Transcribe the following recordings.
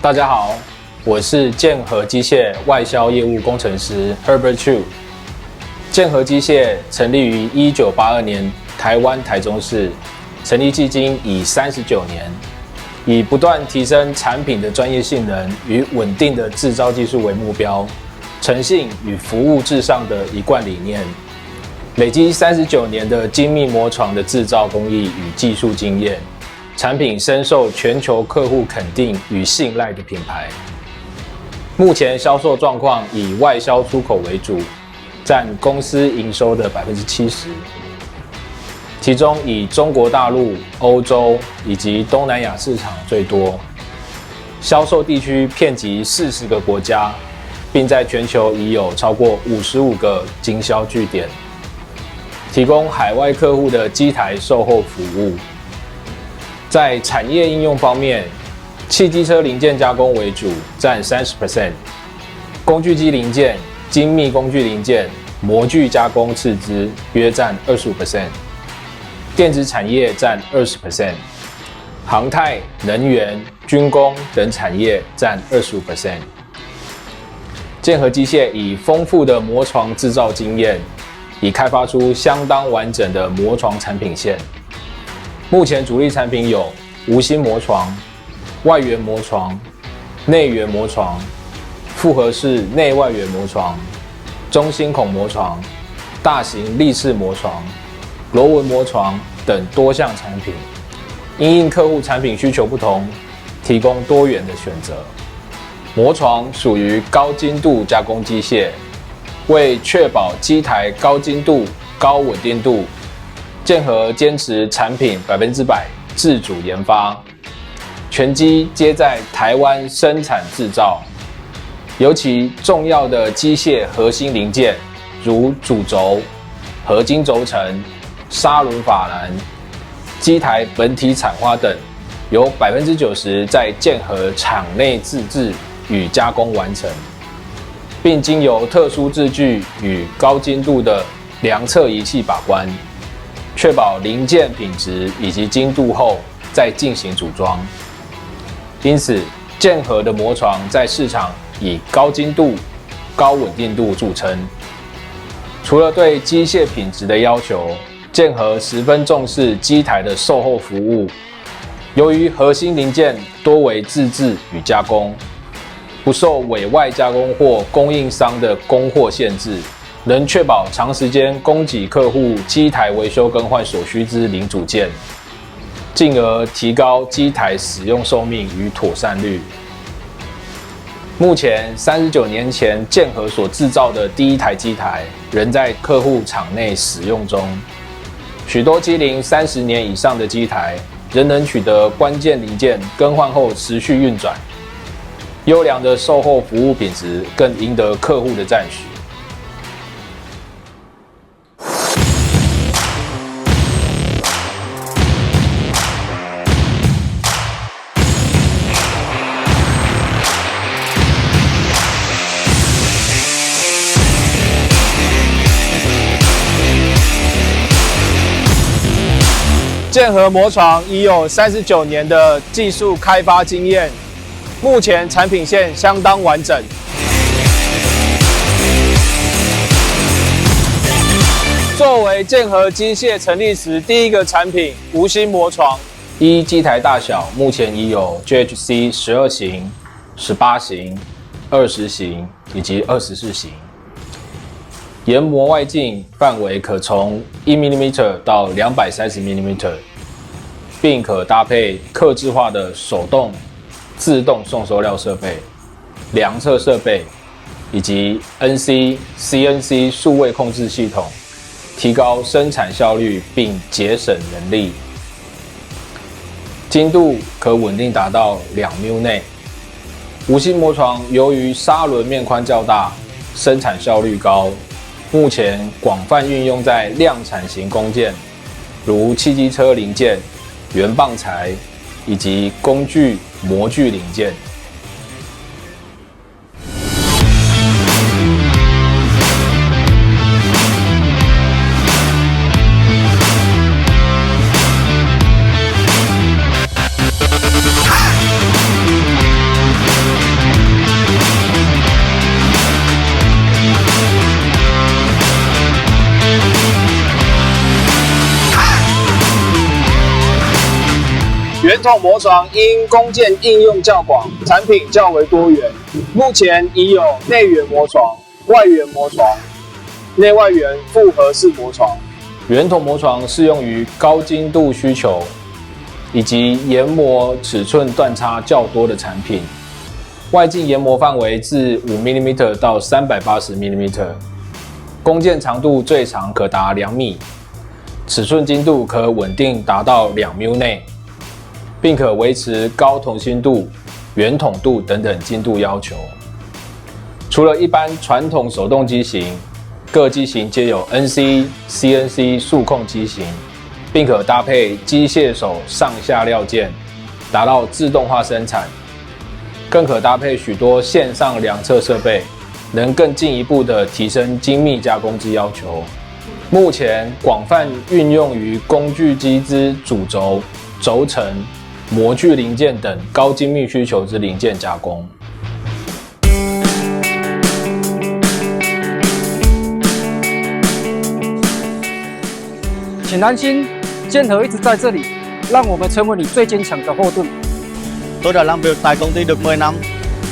大家好，我是建和机械外销业务工程师 Herbert Chu。建和机械成立于1982年，台湾台中市，成立至今已39年，以不断提升产品的专业性能与稳定的制造技术为目标，诚信与服务至上的一贯理念，累积39年的精密磨床的制造工艺与技术经验，产品深受全球客户肯定与信赖的品牌。目前销售状况以外销出口为主，占公司营收的70%，其中以中国大陆、欧洲以及东南亚市场最多，销售地区遍及40个国家，并在全球已有超过55个经销据点，提供海外客户的机台售后服务。在产业应用方面，汽机车零件加工为主，占30%，工具机零件、精密工具零件、模具加工次之约占25%，电子产业占20%，航太、能源、军工等产业占25%。建和机械以丰富的磨床制造经验，已开发出相当完整的磨床产品线。目前主力产品有无芯磨床、外缘磨床、内缘磨床、复合式内外缘磨床、中心孔磨床、大型立式磨床、螺纹磨床等多项产品，因应客户产品需求不同，提供多元的选择。磨床属于高精度加工机械，为确保机台高精度、高稳定度，建和坚持产品100%自主研发，全机皆在台湾生产制造。尤其重要的机械核心零件，如主轴、合金轴承、砂轮法兰、机台本体产花等，有90%在建和厂内自制与加工完成，并经由特殊制具与高精度的量测仪器把关，确保零件品质以及精度后再进行组装。因此，建和的磨床在市场以高精度、高稳定度著称。除了对机械品质的要求，建和十分重视机台的售后服务。由于核心零件多为自制与加工，不受委外加工或供应商的供货限制，能确保长时间供给客户机台维修更换所需之零组件，进而提高机台使用寿命与妥善率。目前39年前建和所制造的第一台机台仍在客户厂内使用中，许多机龄30年以上的机台仍能取得关键零件更换后持续运转，优良的售后服务品质更赢得客户的赞许。建和磨床已有39年的技术开发经验，目前产品线相当完整。作为建和机械成立时第一个产品无芯磨床，依机台大小，目前已有 GHC 12型、18型、20型以及24型。研磨外径范围可从1mm 到230mm， 并可搭配客制化的手动、自动送收料设备、量测设备以及 NC、CNC 数位控制系统，提高生产效率并节省人力。精度可稳定达到2 μm 内。无芯磨床由于砂轮面宽较大，生产效率高，目前广泛运用在量产型工件，如汽机车零件、圆棒材以及工具、模具零件。圆筒磨床因工件应用较广，产品较为多元。目前已有内圆磨床、外圆磨床、内外圆复合式磨床。圆筒磨床适用于高精度需求以及研磨尺寸断差较多的产品。外径研磨范围自5mm 到380mm， 工件长度最长可达2米，尺寸精度可稳定达到2 μm 内，并可维持高同心度、圆筒度等等精度要求。除了一般传统手动机型，各机型皆有 NC、CNC 数控机型，并可搭配机械手上下料件，达到自动化生产。更可搭配许多线上量测设备，能更进一步的提升精密加工之要求。目前广泛运用于工具机之主轴、轴承、模具零件等高精密需求之零件加工。请安心，建和一直在这里，让我们成为你最坚强的后盾。Tôi đã làm việc tại công ty được 10 năm.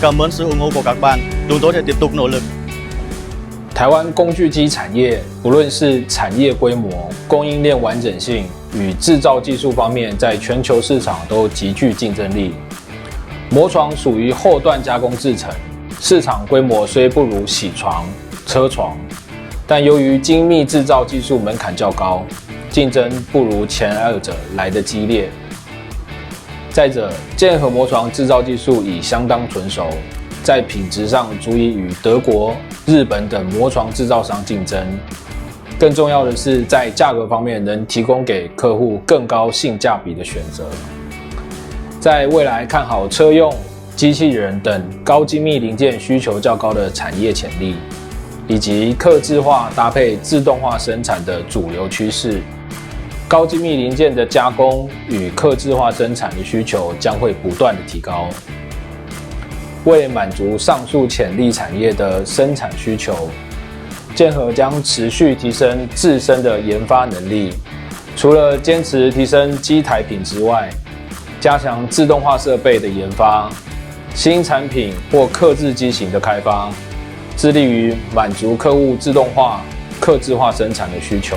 Cảm ơn sự ủng hộ của các bạn. Chúng tôi sẽ tiếp tục nỗ lực. 台湾工具机产业，不论是产业规模、供应链完整性与制造技术方面，在全球市场都极具竞争力。磨床属于后段加工制程，市场规模虽不如铣床、车床，但由于精密制造技术门槛较高，竞争不如前二者来得激烈。再者，建和磨床制造技术已相当纯熟，在品质上足以与德国、日本等磨床制造商竞争。更重要的是，在价格方面能提供给客户更高性价比的选择。在未来看好车用、机器人等高精密零件需求较高的产业潜力，以及客制化搭配自动化生产的主流趋势。高精密零件的加工与客制化生产的需求将会不断的提高。为满足上述潜力产业的生产需求，建和将持续提升自身的研发能力。除了坚持提升机台品质外，加强自动化设备的研发、新产品或客制机型的开发，致力于满足客户自动化、客制化生产的需求。